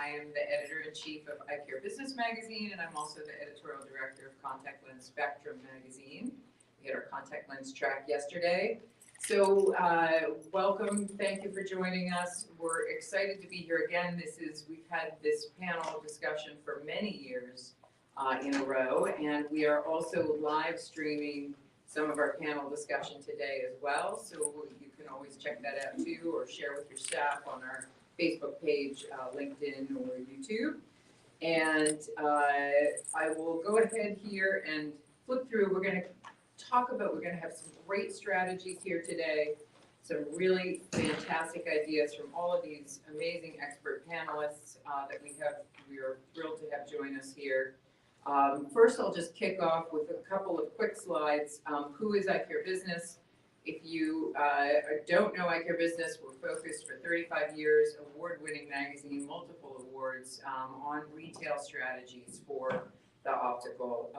I am the editor-in-chief of Eyecare Business Magazine, and I'm also the editorial director of Contact Lens Spectrum Magazine. We had our contact lens track yesterday. So welcome, thank you for joining us. We're excited to be here again. We've had this panel discussion for many years in a row, and we are also live streaming some of our panel discussion today as well. So you can always check that out too, or share with your staff on our Facebook page, LinkedIn, or YouTube. And I will go ahead here and flip through. We're going to have some great strategies here today, some really fantastic ideas from all of these amazing expert panelists that we are thrilled to have join us here. First, I'll just kick off with a couple of quick slides. Who is Eyecare Business? If you don't know Eyecare Business, we're focused for 35 years, award-winning magazine, multiple awards on retail strategies for the optical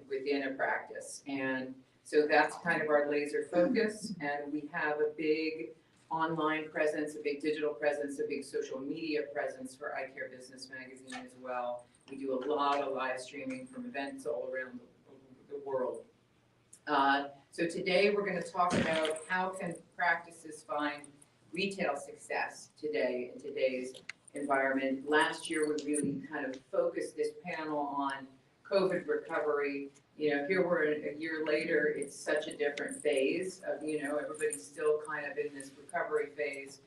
within a practice. And so that's kind of our laser focus. And we have a big online presence, a big digital presence, a big social media presence for Eyecare Business Magazine as well. We do a lot of live streaming from events all around the world. So today we're going to talk about how can practices find retail success today in today's environment. Last year we really kind of focused this panel on COVID recovery. You know, here we're a year later, it's such a different phase of, everybody's still kind of in this recovery phase,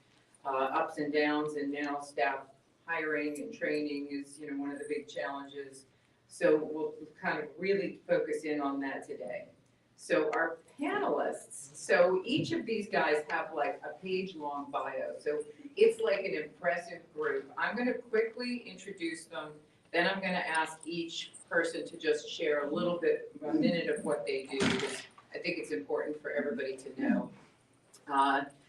ups and downs, and now staff hiring and training is, one of the big challenges. So we'll kind of really focus in on that today. So our panelists, so each of these guys have like a page-long bio. So it's like an impressive group. I'm going to quickly introduce them. Then I'm going to ask each person to just share a little bit, a minute of what they do, because I think it's important for everybody to know.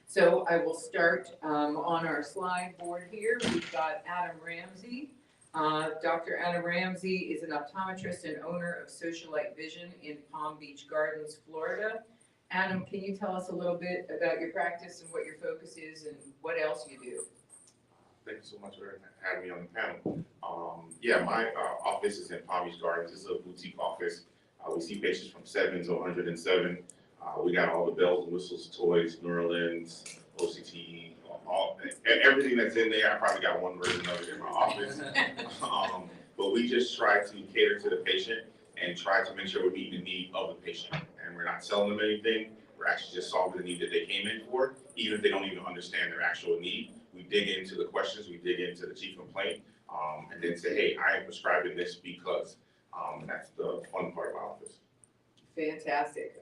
So I will start on our slide board here. We've got Adam Ramsey. Dr. Adam Ramsey is an optometrist and owner of Socialite Vision in Palm Beach Gardens, Florida. Adam, can you tell us a little bit about your practice and what your focus is and what else you do? Thank you so much for having me on the panel. My office is in Palm Beach Gardens. It's a boutique office. We see patients from 7 to 107. We got all the bells and whistles, toys, Neuralens, OCT, everything that's in there. I probably got one version of it in my office. But we just try to cater to the patient and try to make sure we're meeting the need of the patient. And we're not selling them anything. We're actually just solving the need that they came in for, even if they don't even understand their actual need. We dig into the questions, we dig into the chief complaint, and then say, hey, I am prescribing this because that's the fun part of our office. Fantastic.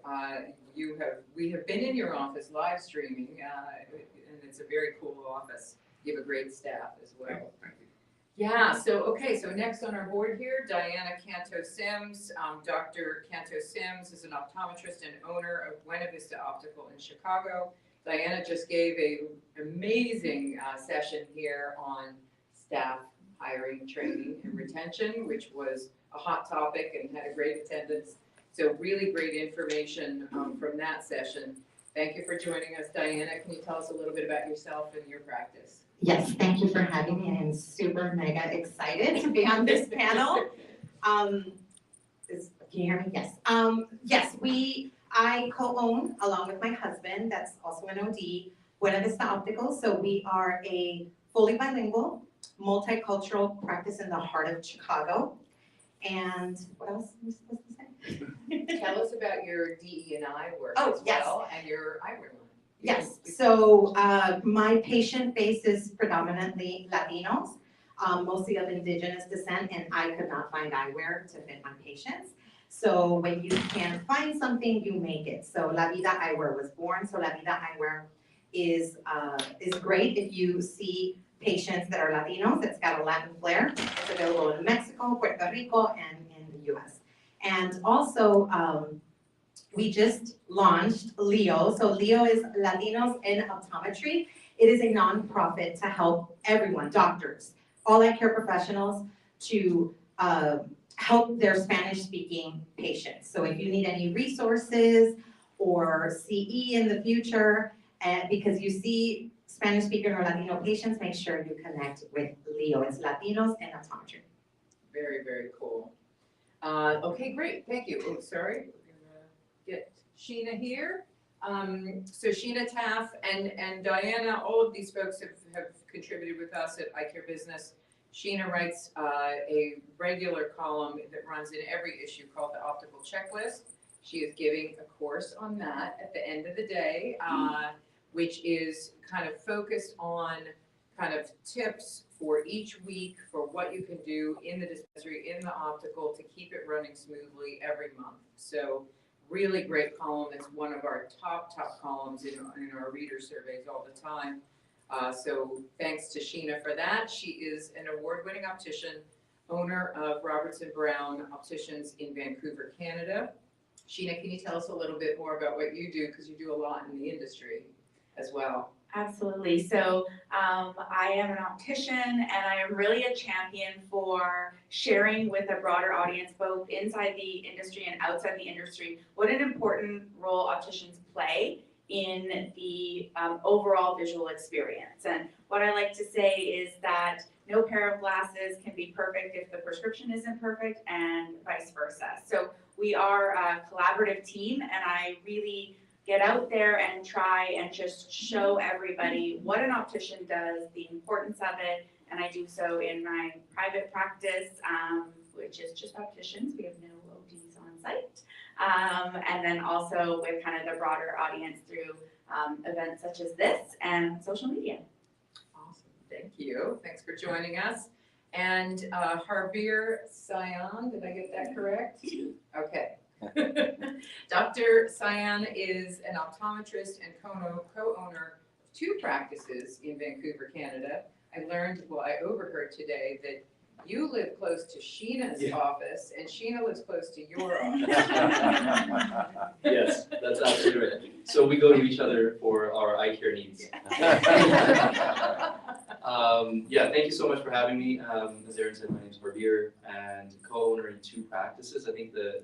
We have been in your office live streaming, and it's a very cool office. You have a great staff as well. Thank you. Yeah, so next on our board here, Diana Canto Sims. Dr. Canto Sims is an optometrist and owner of Buena Vista Optical in Chicago. Diana just gave an amazing session here on staff hiring, training, and retention, which was a hot topic and had a great attendance. So really great information from that session. Thank you for joining us, Diana. Can you tell us a little bit about yourself and your practice? Yes, thank you for having me. I'm super mega excited to be on this panel. Can you hear me? Yes. I co-own, along with my husband, that's also an OD, Buena Vista Optical. So we are a fully bilingual, multicultural practice in the heart of Chicago. And what else am I supposed to say? Tell us about your DE&I work as well, and your eyewear line. Yes, so my patient base is predominantly Latinos, mostly of indigenous descent, and I could not find eyewear to fit my patients. So when you can find something, you make it. So La Vida Eyewear was born. So La Vida Eyewear is great if you see patients that are Latinos. It's got a Latin flair. It's available in Mexico, Puerto Rico, and in the U.S. And also, we just launched LEO. So LEO is Latinos in Optometry. It is a nonprofit to help everyone, doctors, all eye care professionals, to help their Spanish-speaking patients. So if you need any resources or CE in the future, because you see Spanish-speaking or Latino patients, make sure you connect with Leo. It's Latinos and Optometry. Very, very cool. Okay, great, thank you. Oh, sorry, we're gonna get Sheena here. So Sheena Taff and Diana, all of these folks have contributed with us at Eyecare Business. Sheena writes a regular column that runs in every issue called the Optical Checklist. She is giving a course on that at the end of the day, which is kind of focused on kind of tips for each week for what you can do in the dispensary, in the optical, to keep it running smoothly every month. So really great column. It's one of our top columns in our reader surveys all the time. So thanks to Sheena for that. She is an award-winning optician, owner of Robertson Brown Opticians in Vancouver, Canada. Sheena, can you tell us a little bit more about what you do, because you do a lot in the industry as well? Absolutely. So I am an optician, and I am really a champion for sharing with a broader audience, both inside the industry and outside the industry, what an important role opticians play in the overall visual experience. And what I like to say is that no pair of glasses can be perfect if the prescription isn't perfect, and vice versa. So we are a collaborative team, and I really get out there and try and just show everybody what an optician does, the importance of it, and I do so in my private practice, which is just opticians. We have no ODs on site. And then also with kind of the broader audience through events such as this and social media. Awesome, thank you. Thanks for joining us. And Harbir Sian, did I get that correct? Okay. Dr. Sian is an optometrist and co-owner of 2 practices in Vancouver, Canada. I overheard today that you live close to Sheena's office, and Sheena lives close to your office. Yes, that's absolutely right. So we go to each other for our eye care needs. Yeah, thank you so much for having me. As Erinn said, my name is Harbir, and co-owner in 2 practices. I think the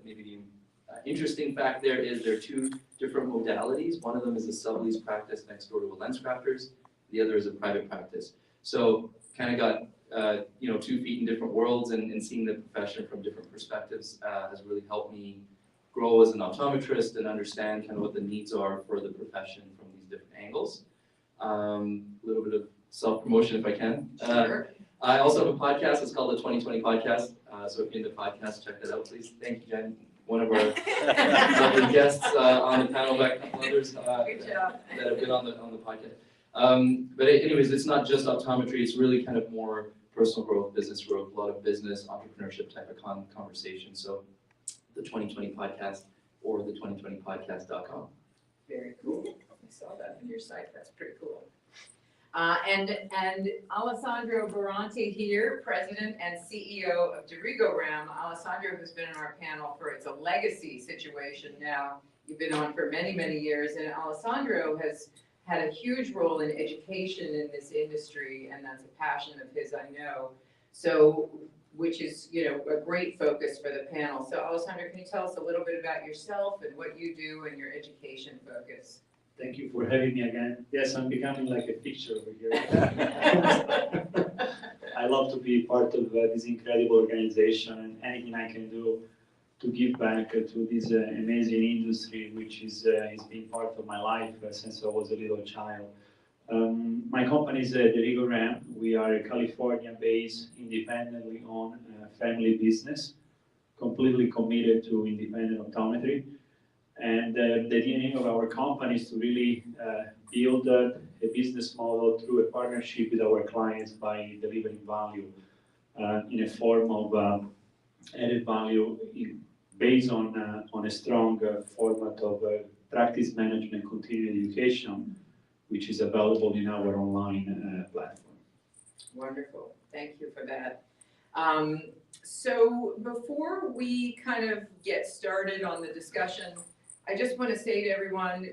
interesting fact there is there are 2 different modalities. One of them is a sublease practice next door to a lens crafters. The other is a private practice. So kind of got 2 feet in different worlds, and seeing the profession from different perspectives has really helped me grow as an optometrist and understand kind of what the needs are for the profession from these different angles. A little bit of self-promotion if I can. Sure. I also have a podcast. It's called the 2020 Podcast. So if you're into podcasts, check that out, please. Thank you, Jen. One of our lovely guests on the panel, back a couple others Good job. that have been on the podcast. But anyways, it's not just optometry. It's really kind of more personal growth, business growth, a lot of business, entrepreneurship type of conversation. So the 2020 Podcast or the 2020podcast.com. Very cool. I saw that on your site. That's pretty cool. And Alessandro Baronti here, President and CEO of DeRigo RAM. Alessandro has been on our panel it's a legacy situation now. You've been on for many, many years, and Alessandro has had a huge role in education in this industry, and that's a passion of his, I know. So, which is, a great focus for the panel. So Alessandro, can you tell us a little bit about yourself and what you do and your education focus? Thank you for having me again. Yes, I'm becoming like a picture over here. I love to be part of this incredible organization, and anything I can do to give back to this amazing industry, which is been part of my life since I was a little child. My company is DeRigo RAM. We are a California-based, independently owned family business, completely committed to independent optometry. And the DNA of our company is to really build a business model through a partnership with our clients by delivering value in a form of added value based on a strong format of practice management continuing education, which is available in our online platform. Wonderful, thank you for that. So before we kind of get started on the discussion, I just want to say to everyone,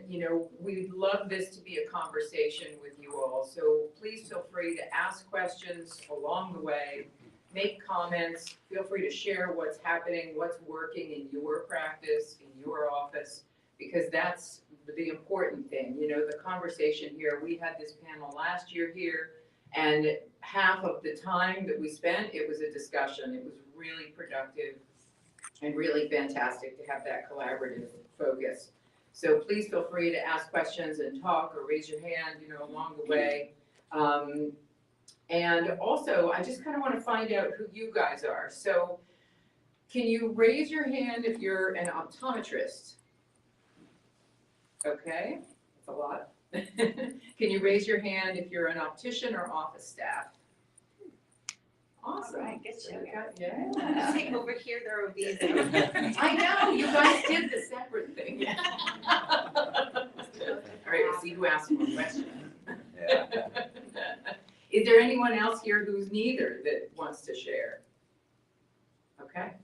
we'd love this to be a conversation with you all. So please feel free to ask questions along the way, make comments, feel free to share what's happening, what's working in your practice, in your office, because that's the important thing, you know, the conversation here. We had this panel last year here, and half of the time that we spent, it was a discussion. It was really productive and really fantastic to have that collaborative focus. So please feel free to ask questions and talk or raise your hand, you know, along the way. And also, I just kind of want to find out who you guys are. So can you raise your hand if you're an optometrist? Okay, that's a lot. Can you raise your hand if you're an optician or office staff? Awesome. All right, good show. Yeah. See, over here, there will be. I know, you guys did the separate thing. All right, we'll see who asks more questions. Is there anyone else here who's neither that wants to share? Okay.